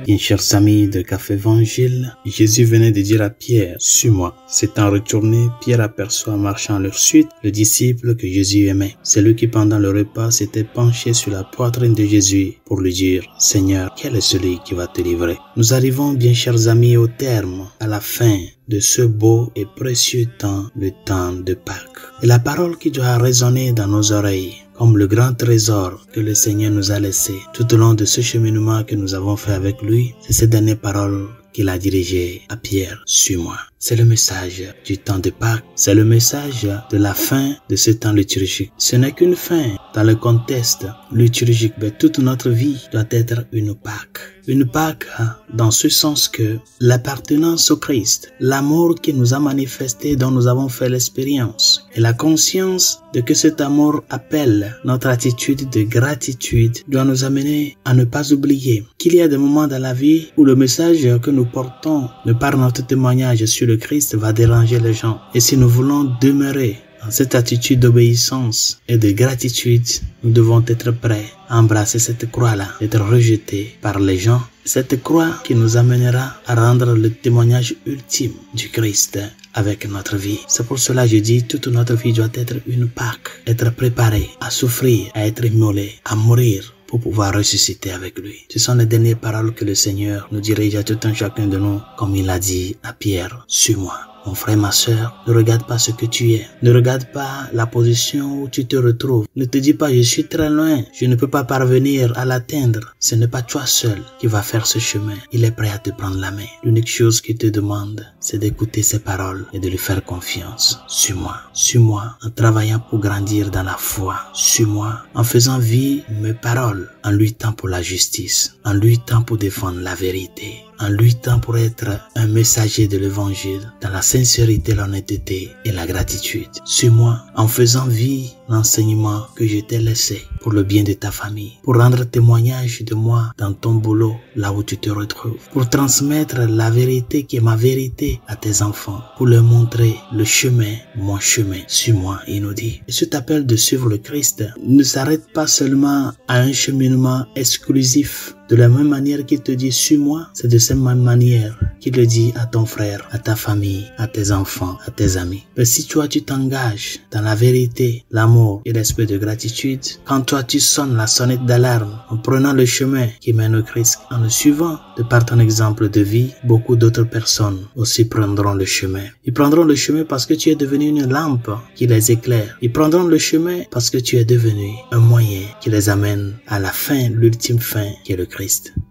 Bien chers amis de Café Évangile, Jésus venait de dire à Pierre, « Suis-moi ». S'étant retourné, Pierre aperçoit marchant à leur suite le disciple que Jésus aimait. C'est lui qui pendant le repas s'était penché sur la poitrine de Jésus pour lui dire, « Seigneur, quel est celui qui va te livrer ?» Nous arrivons, bien chers amis, au terme, à la fin de ce beau et précieux temps, le temps de Pâques. Et la parole qui doit résonner dans nos oreilles, comme le grand trésor que le Seigneur nous a laissé tout au long de ce cheminement que nous avons fait avec lui, c'est cette dernière parole qu'il a dirigée à Pierre, « Suis-moi ». C'est le message du temps de Pâques, c'est le message de la fin de ce temps liturgique. Ce n'est qu'une fin dans le contexte liturgique, mais toute notre vie doit être une Pâques. Une Pâques dans ce sens que l'appartenance au Christ, l'amour qui nous a manifesté, dont nous avons fait l'expérience, et la conscience de que cet amour appelle notre attitude de gratitude doit nous amener à ne pas oublier qu'il y a des moments dans la vie où le message que nous portons de par notre témoignage sur le Christ va déranger les gens. Et si nous voulons demeurer dans cette attitude d'obéissance et de gratitude, nous devons être prêts à embrasser cette croix-là, être rejetés par les gens. Cette croix qui nous amènera à rendre le témoignage ultime du Christ avec notre vie. C'est pour cela que je dis, toute notre vie doit être une Pâques, être préparée à souffrir, à être immolé, à mourir pour pouvoir ressusciter avec lui. Ce sont les dernières paroles que le Seigneur nous dirige à tout un chacun de nous, comme il a dit à Pierre, « Suis-moi ». Mon frère, ma sœur, ne regarde pas ce que tu es. Ne regarde pas la position où tu te retrouves. Ne te dis pas, je suis très loin, je ne peux pas parvenir à l'atteindre. Ce n'est pas toi seul qui va faire ce chemin. Il est prêt à te prendre la main. L'unique chose qu'il te demande, c'est d'écouter ses paroles et de lui faire confiance. Suis-moi. Suis-moi en travaillant pour grandir dans la foi. Suis-moi en faisant vivre mes paroles, en luttant pour la justice, en luttant pour défendre la vérité, en luttant pour être un messager de l'évangile dans la sincérité, l'honnêteté et la gratitude. Suis-moi en faisant vivre l'enseignement que je t'ai laissé pour le bien de ta famille, pour rendre témoignage de moi dans ton boulot, là où tu te retrouves, pour transmettre la vérité qui est ma vérité à tes enfants, pour leur montrer le chemin, mon chemin. Suis-moi, il nous dit. Et cet appel de suivre le Christ ne s'arrête pas seulement à un cheminement exclusif. De la même manière qu'il te dit « suis-moi », c'est de cette même manière qu'il le dit à ton frère, à ta famille, à tes enfants, à tes amis. Mais si toi tu t'engages dans la vérité, l'amour et l'esprit de gratitude, quand toi tu sonnes la sonnette d'alarme en prenant le chemin qui mène au Christ, en le suivant de par ton exemple de vie, beaucoup d'autres personnes aussi prendront le chemin. Ils prendront le chemin parce que tu es devenu une lampe qui les éclaire. Ils prendront le chemin parce que tu es devenu un moyen qui les amène à la fin, l'ultime fin qui est le Christ.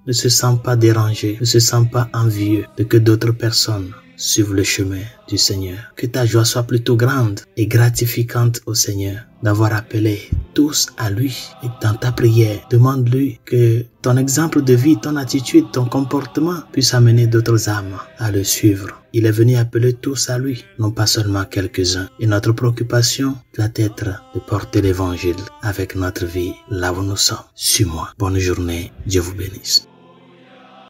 Ne se sens pas dérangé, ne se sens pas envieux de que d'autres personnes suivent le chemin du Seigneur. Que ta joie soit plutôt grande et gratifiante au Seigneur d'avoir appelé tous à lui. Et dans ta prière, demande-lui que ton exemple de vie, ton attitude, ton comportement puisse amener d'autres âmes à le suivre. Il est venu appeler tous à lui, non pas seulement quelques-uns. Et notre préoccupation doit être de porter l'évangile avec notre vie là où nous sommes. Suis-moi. Bonne journée. Dieu vous bénisse.